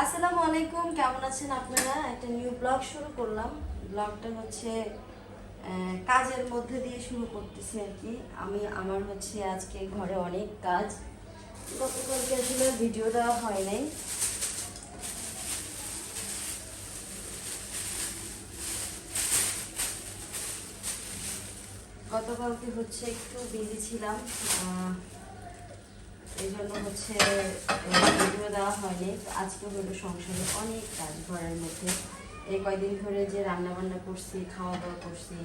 আসসালামু আলাইকুম, কেমন আছেন আপনারা? একটা নিউ ব্লগ শুরু করলাম। ব্লগটা হচ্ছে কাজের মধ্যে দিয়ে শুরু করতেছি আর কি। আমার হচ্ছে আজকে ঘরে অনেক কাজ, গতকালকে আসলে ভিডিও দেওয়া হয় নাই। গতকালকে হচ্ছে একটু বিজি ছিলাম, এই জন্য হচ্ছে ভিডিও দেওয়া হয়নি। আজকে হলো সংসারে অনেক কাজ ঘরের মধ্যে। এই কয়দিন ধরে যে রান্না বান্না করছি, খাওয়া দাওয়া করছি,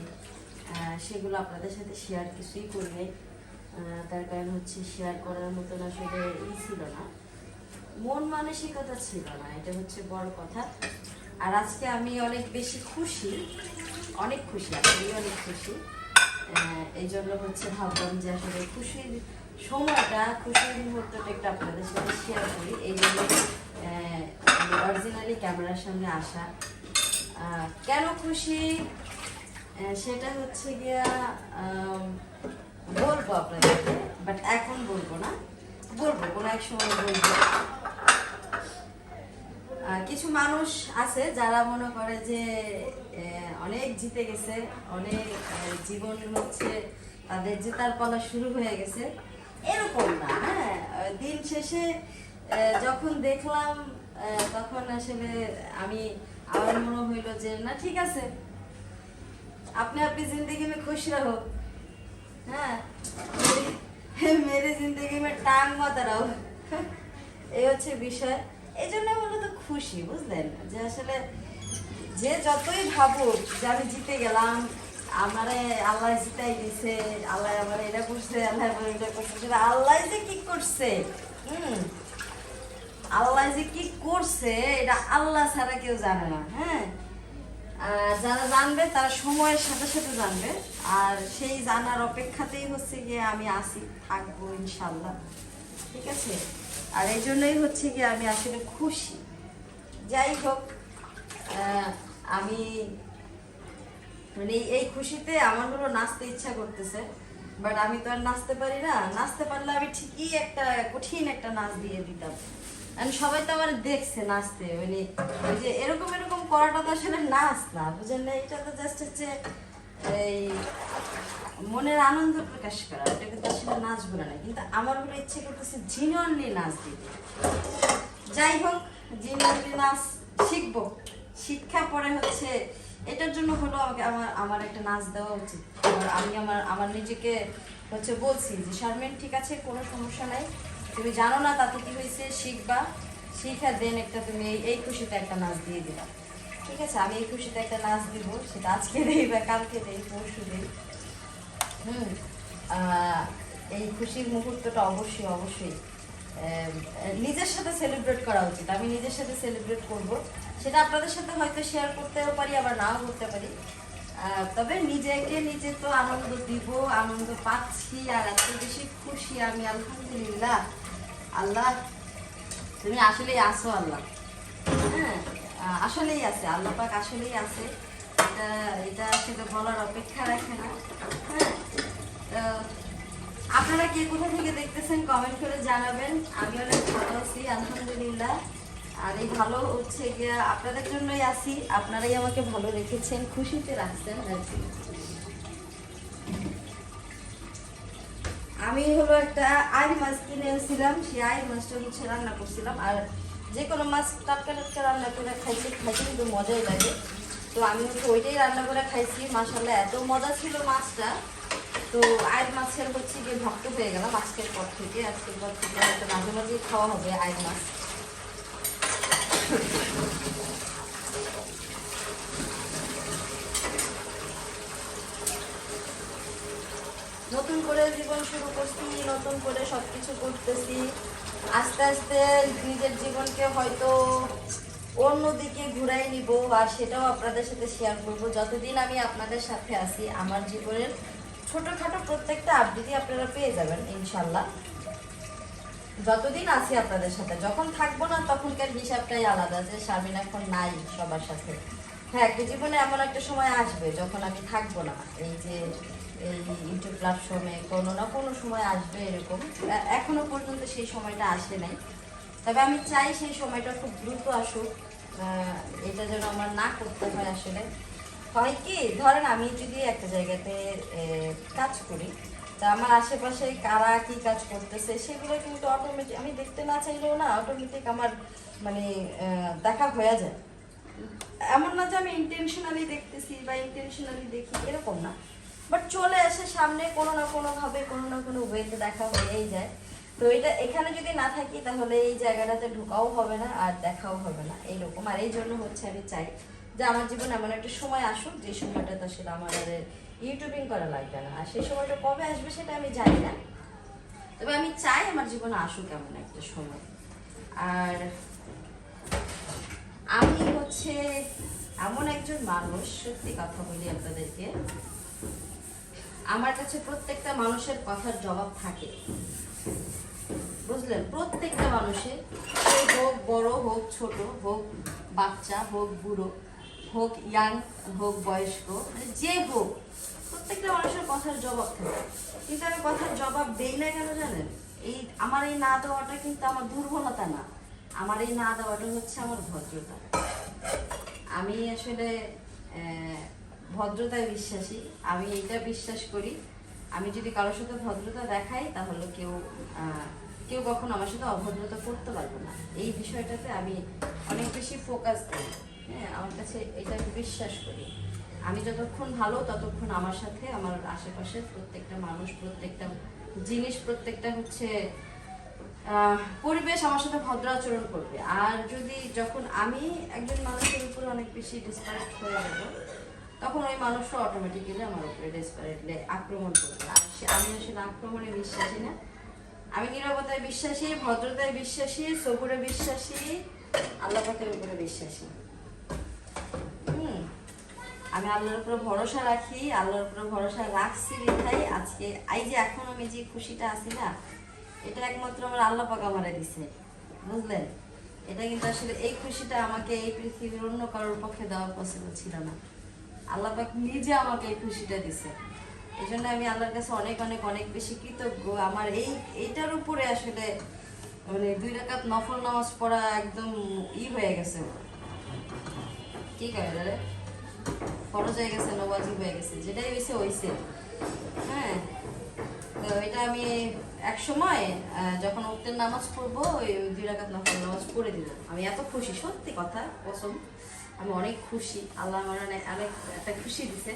সেগুলো আপনাদের সাথে শেয়ার কিছুই করি নাই। তার কারণ হচ্ছে শেয়ার করার মতন আসলে ছিল না, মন মানসিকতা ছিল না, এটা হচ্ছে বড় কথা। আর আজকে আমি অনেক বেশি খুশি, অনেক খুশি, আসলে অনেক খুশি। এই জন্য হচ্ছে ভাবলাম যে আসলে খুশির সময়টা, খুশির মুহূর্তটা একটু আপনাদের সাথে শেয়ার করি। এই জন্য অরিজিনালি ক্যামেরার সামনে আসা। কেন খুশি সেটা হচ্ছে গিয়া বলবো আপনাদেরকে, বাট এখন বলবো না, বলবো কোনো এক সময় বলবো। কিছু মানুষ আছে যারা মনে করে যে অনেক জিতে গেছে, অনেক জীবন হচ্ছে তাদের জেতার পালা শুরু হয়ে গেছে, এরকম না। হ্যাঁ, দিন শেষে যখন দেখলাম তখন আসলে আমার মনে হইল যে না, ঠিক আছে, আপনি जिंदगी में खुश रहो, হ্যাঁ, মেরে जिंदगी में टांग मत रहो, এই হচ্ছে বিষয়। এই জন্য মূলত খুশি, বুঝলেন, যে আসলে যে যতই ভাবুক যে আমি জিতে গেলাম, আমারে আল্লাহ জিতাই দিছে, আল্লাহ আমার এটা করছে, আল্লাহ আমার এটা করছে, সেটা আল্লাহ যে কি করছে, আল্লাহ যে কি করছে এটা আল্লাহ ছাড়া কেউ জানে না। হ্যাঁ, যারা জানবে তারা সময়ের সাথে সাথে জানবে, আর সেই জানার অপেক্ষাতেই হচ্ছে গিয়ে আমি আসি, থাকবো ইনশাল্লাহ, ঠিক আছে। আর এই জন্যই হচ্ছে গিয়ে আমি আসলে খুশি। যাই হোক, আমি মানে এই খুশিতে আমার হলো নাচতে ইচ্ছা করতেছে, বাট আমি তো আর নাচতে পারি না। নাচতে পারলে আমি ঠিকই একটা কঠিন একটা নাচ দিয়ে দিতাম। সবাই তো আমার দেখছে নাচতে, মানে ওই যে এরকম এরকম করাটা তো আসলে নাচ না, বুঝেন না? এটা তো জাস্ট হচ্ছে এই মনের আনন্দ প্রকাশ করা, এটাকে তো আসলে নাচ বলে না। কিন্তু আমার হলো ইচ্ছে করতেছে জিনিয়নলি নাচ দিতে। যাই হোক, জিনিয়নলি নাচ শিখবো, শিক্ষা পরে হচ্ছে এটার জন্য হলো আমাকে আমার একটা নাচ দেওয়া উচিত। আমি আমার নিজেকে হচ্ছে বলছি যে শারমিন, ঠিক আছে, কোনো সমস্যা নাই, তুমি জানো না তাতে কি হয়েছে, শিখবা, শিখা দেন একটা তুমি এই খুশিতে একটা নাচ দিয়ে দিবা, ঠিক আছে। আমি এই খুশিতে একটা নাচ দিব, সেটা আজকে দেই বা কালকে দেই, পরশু দেই। এই খুশির মুহূর্তটা অবশ্যই অবশ্যই নিজের সাথে সেলিব্রেট করা উচিত। আমি নিজের সাথে সেলিব্রেট করব, সেটা আপনাদের সাথে হয়তো শেয়ার করতেও পারি, আবার নাও করতে পারি। তবে নিজেকে নিজে তো আনন্দ দিব, আনন্দ পাচ্ছি, আর এত বেশি খুশি আমি, আলহামদুলিল্লাহ। আল্লাহ, তুমি আসলেই আসো আল্লাহ। হ্যাঁ, আসলেই আছে, আল্লাহ পাক আসলেই আছে, এটা এটা আসলে বলার অপেক্ষা রাখে না। হ্যাঁ, আপনারা কে কোথা থেকে দেখতেছেন কমেন্ট করে জানাবেন। আমি অনেক ভালো আছি, আলহামদুলিল্লাহ। আর এই ভালো হচ্ছে গিয়া আপনাদের জন্যই আছি, আপনারাই আমাকে ভালো রেখেছেন, খুশিতে রাখছেন আর কি। আমি হলো একটা আইড় মাছ কিনে এনেছিলাম, সেই আইড় মাছটা হচ্ছে রান্না করছিলাম। আর যে কোনো মাছ টাটকা টাটকা রান্না করে খাইতে কিন্তু মজাই লাগে। তো আমি হচ্ছে ওইটাই রান্না করে খাইছি, মাশাআল্লাহ এত মজা ছিল মাছটা। তো আইড় মাছের হচ্ছে গিয়ে ভক্ত হয়ে গেলাম আজকের পর থেকে হয়তো মাঝে মাঝে খাওয়া হবে আইড় মাছ। নতুন করে জীবন শুরু করছি, নতুন করে সবকিছু করতেছি, আস্তে আস্তে নিজের জীবনকে হয়তো অন্যদিকে ঘুরাই নিব, আর সেটাও আপনাদের সাথে শেয়ার করব। যতদিন আমি আপনাদের সাথে আছি, আমার জীবনের ছোটখাটো প্রত্যেকটা আপডেটই আপনারা পেয়ে যাবেন ইনশাল্লাহ। যতদিন আছি আপনাদের সাথে, যখন থাকবো না তখনকার হিসাবটাই আলাদা, যে শারমিন এখন নাই সবার সাথে। হ্যাঁ, একটা জীবনে এমন একটা সময় আসবে যখন আমি থাকবো না, এই যে এই ইউটিউব প্ল্যাটফর্মে কোনো না কোনো সময় আসবে, এরকম এখনো পর্যন্ত সেই সময়টা আসে নাই। তবে আমি চাই সেই সময়টা খুব দ্রুত আসুক, এটা যেন আমার না করতে হয়। আসলে হয় কি, ধরেন আমি যদি একটা জায়গাতে কাজ করি, তা আমার আশেপাশে কারা কি কাজ করতেছে সেগুলো কিন্তু অটোমেটিক, আমি দেখতে না চাইলেও না অটোমেটিক আমার মানে দেখা হয়ে যায়। এমন না যে আমি ইন্টেনশনালি দেখতেছি বা ইন্টেনশনালি দেখি, এরকম না, বাট চলে আসে সামনে কোনো না কোনো ভাবে, কোনো না কোনো ওয়েতে দেখা হয়েই যায়। তো এটা এখানে যদি না থাকি তাহলে এই জায়গাটাতে ঢোকাও হবে না আর দেখাও হবে না, এইরকম। আর এই জন্য হচ্ছে আমি চাই যে আমার জীবনে এমন একটা সময় আসুক যে সময়টাতে আসলে আমার আর ইউটিউবিং করা লাগবে না। আর সেই সময়টা কবে আসবে সেটা আমি জানি না, তবে আমি চাই আমার জীবনে আসুক এমন একটা সময়। আর আমি হচ্ছে এমন একজন মানুষ, সত্যি কথা বলি আপনাদেরকে, আমার কাছে প্রত্যেকটা মানুষের কথার জবাব থাকে, বুঝলেন? প্রত্যেকটা মানুষের, হোক বড়, হোক ছোট, হোক বাচ্চা, হোক বুড়ো, হোক ইয়াং, হোক বয়স্ক, মানে যে হোক, প্রত্যেকটা মানুষের কথার জবাব থাকে। কিন্তু আমি কথার জবাব দেই না কেন জানেন? এই আমার এই না দেওয়াটা কিন্তু আমার দুর্বলতা না, আমার এই না দেওয়াটা হচ্ছে আমার ভদ্রতা। আমি আসলে ভদ্রতায় বিশ্বাসী, আমি এটা বিশ্বাস করি আমি যদি কারোর সাথে ভদ্রতা দেখাই তাহলে কেউ কেউ কখনো আমার সাথে অভদ্রতা করতে পারবে না। এই বিষয়টাতে আমি অনেক বেশি ফোকাস দিই। হ্যাঁ, আমার কাছে এটা আমি বিশ্বাস করি। আমি যতক্ষণ ভালো ততক্ষণ আমার সাথে আমার আশেপাশে প্রত্যেকটা মানুষ, প্রত্যেকটা জিনিস, প্রত্যেকটা হচ্ছে পরিবেশ আমার সাথে ভদ্র আচরণ করবে। আর যদি যখন আমি একজন মানুষের উপরে অনেক বেশি ডিসপারেট হয়ে যাব, তখন ওই মানুষটা অটোমেটিক্যালি আমার উপরে ডেসপারেটলি আক্রমণ করবে। আর আমি আসলে আক্রমণে বিশ্বাসী না, আমি নীরবতায় বিশ্বাসী, ভদ্রতায় বিশ্বাসী, সবুরে বিশ্বাসী, আল্লাহ পাকের উপরে বিশ্বাসী। আমি আল্লাহর উপরে ভরসা রাখি, আল্লাহর উপরে ভরসা রাখছি বিধাই আজকে এই যে এখন আমি যে খুশিটা আছি না, এটা একমাত্র আমার আল্লাহ পাক আমারে দিছে, বুঝলেন? এটা কিন্তু আসলে এই খুশিটা আমাকে এই পৃথিবীর অন্য কারোর পক্ষে দেওয়া পসিবল ছিল না। আল্লাহ পাক নিজে আমাকে এই খুশিটা দিছে। এই জন্য আমি আল্লাহর কাছে অনেক অনেক অনেক বেশি কৃতজ্ঞ। আমার এইটার উপরে আসলে মানে 2 রাকাত নফল নামাজ পড়া একদম হয়ে গেছে, কি কয় রে, ফরজ হয়ে গেছে, নওয়াজিব হয়ে গেছে, যেটাই হয়েছে হয়েছে। হ্যাঁ, তো এটা আমি এক সময় যখন উঠতের নামাজ পড়বো ওই 2 রাকাত নফল নামাজ পড়ে দিব। আমি এত খুশি, সত্যি কথা কসম, আমি অনেক খুশি। আল্লাহ আমার অনেক একটা খুশি দিছে।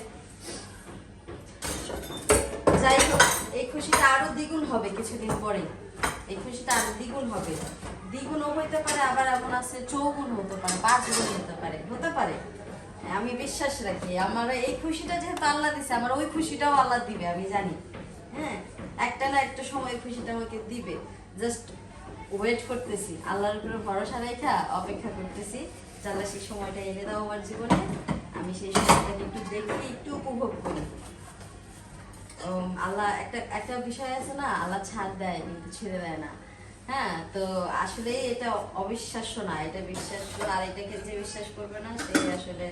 যাই হোক, এই খুশিটা আরো দ্বিগুণ হবে কিছুদিন পরে, এই খুশিটা আরো দ্বিগুণ হবে, দ্বিগুণও হইতে পারে, আবার এমন আছে চৌগুণ হতে পারে, 5 গুণ হতে পারে। আমি বিশ্বাস রাখি আমার এই খুশিটা যেহেতু আল্লাহ দিছে, আমার ওই খুশিটাও আল্লাহ দিবে, আমি জানি। হ্যাঁ, একটা না একটা সময় খুশিটা আমাকে দিবে, জাস্ট ওয়েট করতেছি, আল্লাহর উপরে ভরসা রেখা অপেক্ষা করতেছি। আল্লাহ সেই সময়টা এনে দাও আমার জীবনে, আমি সেই সময়টাকে একটু দেখি, একটু উপভোগ করি। আল্লাহ একটা একটা বিষয় আছে না, আল্লাহ ছাড় দেয় কিন্তু ছেড়ে দেয় না। হ্যাঁ, তো আসলে এটা অবিশ্বাস্য না, এটা বিশ্বাস্য। আর এটাকে যে বিশ্বাস করবে না সে আসলে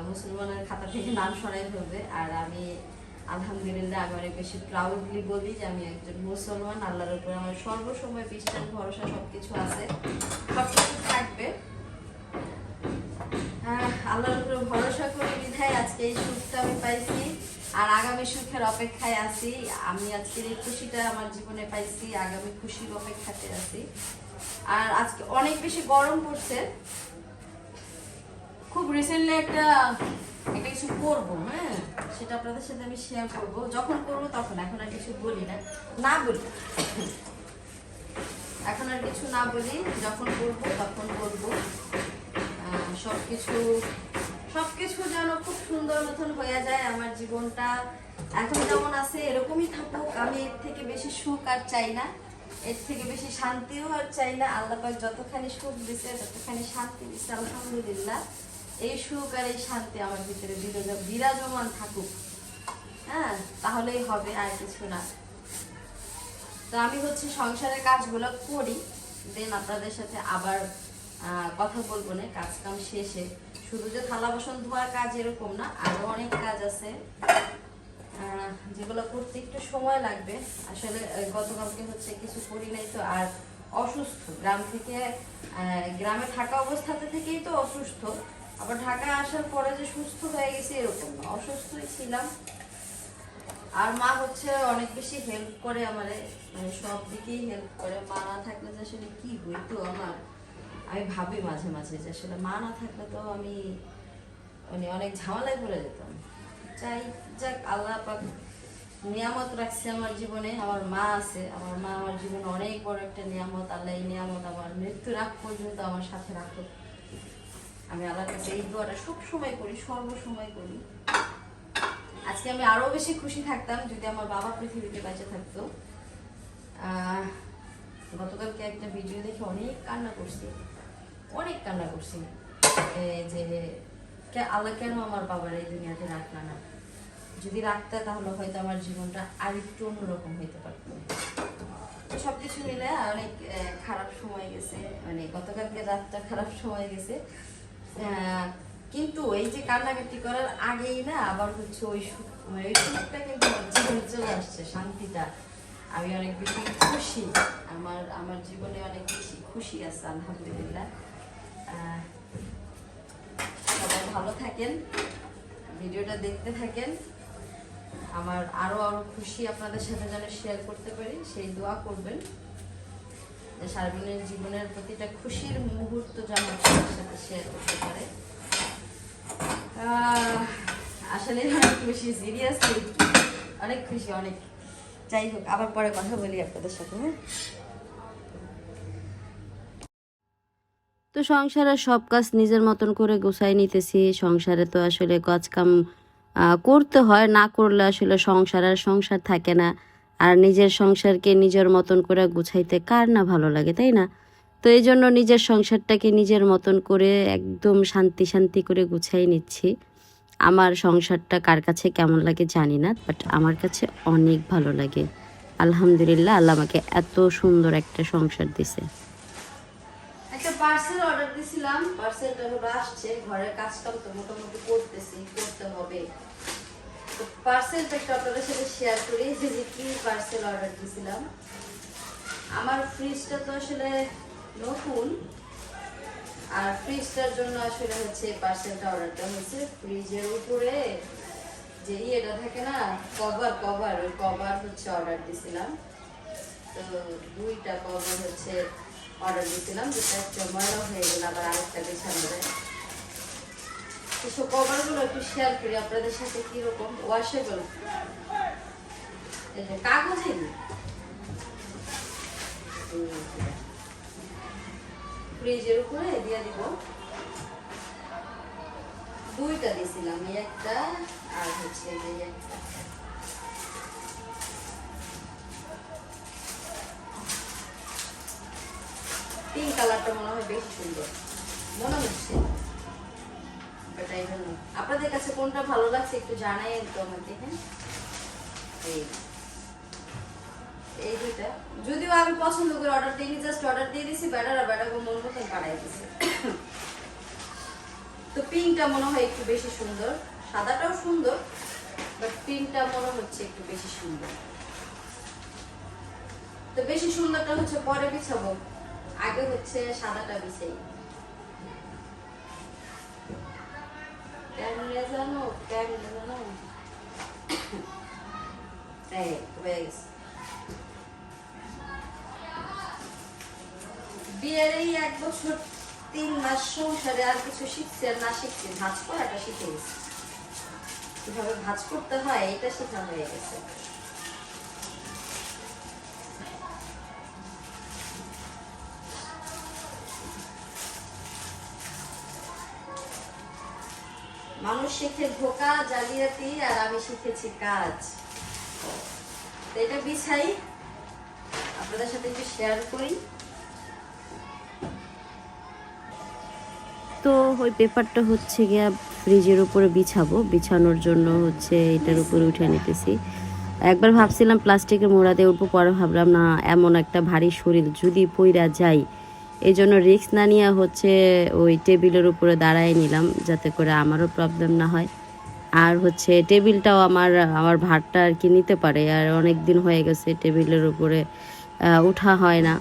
মুসলমানের খাতা থেকে নাম সরাই ফেলবে। আর আমি আলহামদুলিল্লাহ, আমি অনেক বেশি প্রাউডলি বলি যে আমি একজন মুসলমান। আল্লাহর উপরে আমার সর্বসময় বিশ্বাস, ভরসা সবকিছু আছে, সবকিছু থাকবে। আল্লাহর উপরে ভরসা করে বিধায় আজকে এই সুখটা আমি পাইছি, আর আগামী সুখের অপেক্ষায় আছি। আমি আজকের এই খুশিটা আমার জীবনে পাইছি, আগামী খুশির অপেক্ষাতে আছি। আর আজকে অনেক বেশি গরম পড়ছে, খুব রিসেন্টলি একটা কিছু করবো, হ্যাঁ, সেটা আপনাদের সাথে আমি শেয়ার করবো। যখন করবো তখন, এখন আর কিছু বলি না, না বলি, এখন আর কিছু না বলি, যখন করবো তখন করবো। সবকিছু যেন খুব সুন্দর মতন হয়ে যায়। আমার জীবনটা এখন যেমন আছে এরকমই থাকুক, আমি এর থেকে বেশি সুখ আর চাই না, এর থেকে বেশি শান্তিও আর চাই না। আল্লাহ পাক যতখানি সুখ দিছে, ততখানি শান্তি দিছে, আলহামদুলিল্লাহ। এই সুখ আর এই শান্তি আমার ভিতরে বিরাজমান থাকুক, হ্যাঁ, তাহলেই হবে, আর কিছু না। তো আমি হচ্ছে সংসারের কাজগুলো করি, দেন আপনাদের সাথে আবার কথা বলবো না কাজ কাম শেষে। শুধু যে থালা বাসন ধোয়ার কাজ এরকম না, আরো অনেক কাজ আছে যেগুলো করতে একটু সময় লাগবে। আসলে গতকালকে হচ্ছে কিছু করি নাই তো, আর অসুস্থ, গ্রাম থেকে গ্রামে থাকা অবস্থাতে থেকেই তো অসুস্থ, আবার ঢাকা আসার পরে যে সুস্থ হয়ে গেছি এরকম না, অসুস্থই ছিলাম। আর মা হচ্ছে অনেক বেশি হেল্প করে আমারে, মানে সব দিকেই হেল্প করে। মা না থাকলে যে আসলে কি হইতো আমার, আমি ভাবি মাঝে মাঝে যে আসলে মা না থাকলে তো আমি মানে অনেক ঝামেলায় পড়ে যেতাম। চাই যাক আল্লাহ পাক নিয়ামত রাখছে আমার জীবনে, আমার মা আছে, আমার মা আমার জীবনে অনেক বড় একটা নিয়ামত। আল্লাহ এই নিয়ামত আমার মৃত্যুর আগ পর্যন্ত আমার সাথে রাখো। আমি আল্লাহর কাছে এই দোয়াটা সবসময় করি, সর্বসময় করি। আজকে আমি আরো বেশি খুশি থাকতাম যদি আমার বাবা পৃথিবীতে বেঁচে থাকতো। গতকালকে একটা ভিডিও দেখে অনেক কান্না করছি, অনেক কান্না করছি যে আল্লাহ কেন আমার বাবার এই দুনিয়াতে রাখলো না। যদি রাখতে তাহলে হয়তো আমার জীবনটা আর একটু অন্যরকম হইতে পারতো। সবকিছু মিলে অনেক খারাপ সময় গেছে, মানে গতকালকে রাতটা খারাপ সময় গেছে। কিন্তু এই যে কান্নাকাটি করার আগেই না আবার হচ্ছে ওই সুখটা কিন্তু আমার জীবনে চলে আসছে, শান্তিটা। আমি অনেক বেশি খুশি, আমার জীবনে অনেক বেশি খুশি আছে আলহামদুলিল্লাহ। সবাই ভালো থাকেন, ভিডিওটা দেখতে থাকেন। আমার আরো খুশি আপনাদের সাথে যেন শেয়ার করতে পারি, সেই দোয়া করবেন যে সার্বিনের জীবনের প্রতিটা খুশির মুহূর্ত যেন আপনাদের সাথে শেয়ার করতে পারে। আসলে অনেক খুশি, সিরিয়াসলি অনেক খুশি, অনেক। যাই হোক, আবার পরে কথা বলি আপনাদের সাথে। তো সংসারের সব কাজ নিজের মতন করে গুছাই নিতেছি। সংসারে তো আসলে কাজ কাম করতে হয়, না করলে আসলে সংসার থাকে না। আর নিজের সংসারকে নিজের মতন করে গুছাইতে কার না ভালো লাগে, তাই না? তো এই জন্য নিজের সংসারটাকে নিজের মতন করে একদম শান্তি শান্তি করে গুছাই নিচ্ছি। আমার সংসারটা কার কাছে কেমন লাগে জানি না, বাট আমার কাছে অনেক ভালো লাগে। আলহামদুলিল্লাহ, আল্লাহ আমাকে এত সুন্দর একটা সংসার দিছে। একটা পার্সেল অর্ডার দিছিলাম, পার্সেলটা হলো আসছে। ঘরের কাজকাম তো মোটামুটি করতে হবে। তো পার্সেলটা একটু আপনাদের সাথে শেয়ার করি যে কি পার্সেল অর্ডার দিছিলাম। আমার ফ্রিজটা তো আসলে নতুন, আর ফ্রিজটার জন্য আসলে হচ্ছে পার্সেলটা অর্ডারটা হয়েছে। ফ্রিজের উপরে যে ইয়েটা থাকে না, কভার ওই কভার হচ্ছে অর্ডার দিছিলাম। তো 2টা কভার হচ্ছে অর্ডার দিয়েছিলাম, যেটা একটা ময়লা হয়ে গেল, আবার আরেকটা বিছানো যায়। এসব কভারগুলো একটু শেয়ার করি আপনাদের সাথে, কিরকম ওয়াশেবল, এই যে কাগজের ফ্রিজের উপরে দিয়ে দিব। 2টা দিয়েছিলাম, এই একটা আর হচ্ছে এই একটা। পিঙ্ক কালারটা মনে হয় বেশি সুন্দর মনে হচ্ছে, আপনাদের কাছে কোনটা ভালো লাগছে একটু জানাই তো আমাকে। হ্যাঁ, এই 2টা যদিও আমি পছন্দ করে অর্ডার দিইনি, জাস্ট অর্ডার দিয়ে দিয়েছি। ব্যাটার মন মতন বানাই দিয়েছি। তো পিঙ্কটা মনে হয় একটু বেশি সুন্দর, সাদাটাও সুন্দর, বাট পিঙ্কটা মনে হচ্ছে একটু বেশি সুন্দর। তো বেশি সুন্দরটা হচ্ছে পরে বিছাবো, আগে হচ্ছে সাদাটা বিছাই। কেমনে জানো বিয়ের এই 1 বছর 3 মাস সংসারে আর কিছু শিখছি আর না শিখছি, ভাঁজ করাটা শিখে গেছি। কিভাবে ভাঁজ করতে হয় এটা শেখা হয়ে গেছে। মানুষ শিখে ধোকা, জালিয়াতি, আর আমি শিখেছি কাজ। এটা বিছাই, আপনাদের সাথে একটু শেয়ার করি। তো ওই পেপারটা হচ্ছে গিয়া ফ্রিজের উপরে বিছানোর জন্য হচ্ছে এটার উপরে উঠে নিতেছি। একবার ভাবছিলাম প্লাস্টিকের মোড়া দিয়ে উঠবো, পরে ভাবলাম না, এমন একটা ভারী শরীর যদি পইরা যাই, এই জন্য রিস্ক না নিয়ে হচ্ছে ওই টেবিলের উপরে দাঁড়ায় নিলাম, যাতে করে আমারও প্রবলেম না হয়। আর হচ্ছে টেবিলটাও আমার ভারটা আর কি নিতে পারে। আর অনেক দিন হয়ে গেছে টেবিলের উপরে উঠা হয় না।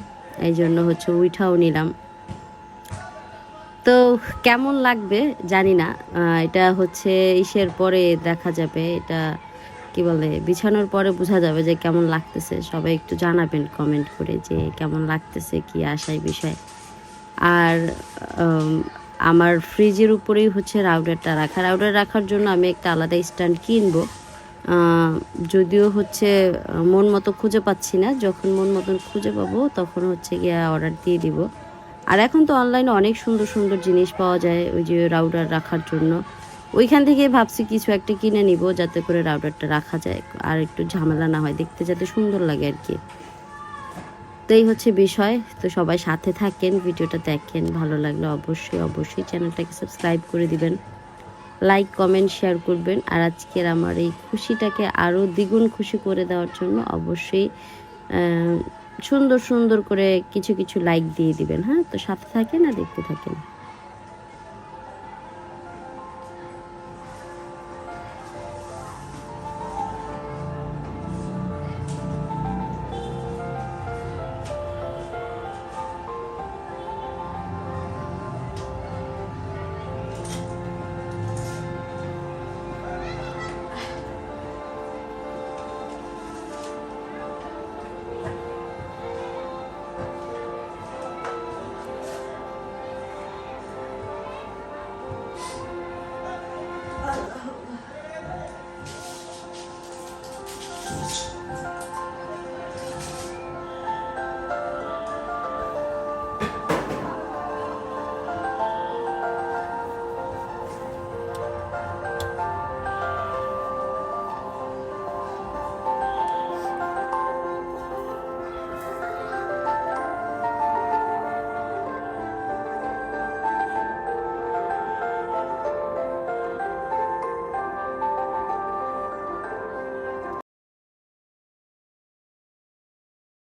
এই জন্য হচ্ছে উঠাও নিলাম। তো কেমন লাগবে জানি না, এটা হচ্ছে ইসের পরে দেখা যাবে, এটা কি বলে বিছানোর পরে বোঝা যাবে যে কেমন লাগতেছে। সবাই একটু জানাবেন কমেন্ট করে যে কেমন লাগতেছে, কি আশায় বিষয়। আর আমার ফ্রিজের উপরেই হচ্ছে রাউটারটা রাখা। রাউটার রাখার জন্য আমি একটা আলাদা স্ট্যান্ড কিনবো, যদিও হচ্ছে মন মতো খুঁজে পাচ্ছি না। যখন মন মতন খুঁজে পাবো তখন হচ্ছে গিয়ে অর্ডার দিয়ে দিব। আর এখন তো অনলাইনে অনেক সুন্দর সুন্দর জিনিস পাওয়া যায় ওই যে রাউটার রাখার জন্য। ওইখান থেকে ভাবছি কিছু একটা কিনে নিব যাতে করে রাউটারটা রাখা যায়, আর একটু ঝামেলা না হয়, দেখতে যাতে সুন্দর লাগে আর কি। তো এই হচ্ছে বিষয়। তো সবাই সাথে থাকেন, ভিডিওটা দেখেন, ভালো লাগলে অবশ্যই অবশ্যই চ্যানেলটাকে সাবস্ক্রাইব করে দিবেন, লাইক কমেন্ট শেয়ার করবেন। আর আজকের আমার এই খুশিটাকে আরও দ্বিগুণ খুশি করে দেওয়ার জন্য অবশ্যই সুন্দর সুন্দর করে কিছু কিছু লাইক দিয়ে দিবেন। হ্যাঁ, তো সাথে থাকেন আর দেখতে থাকেন।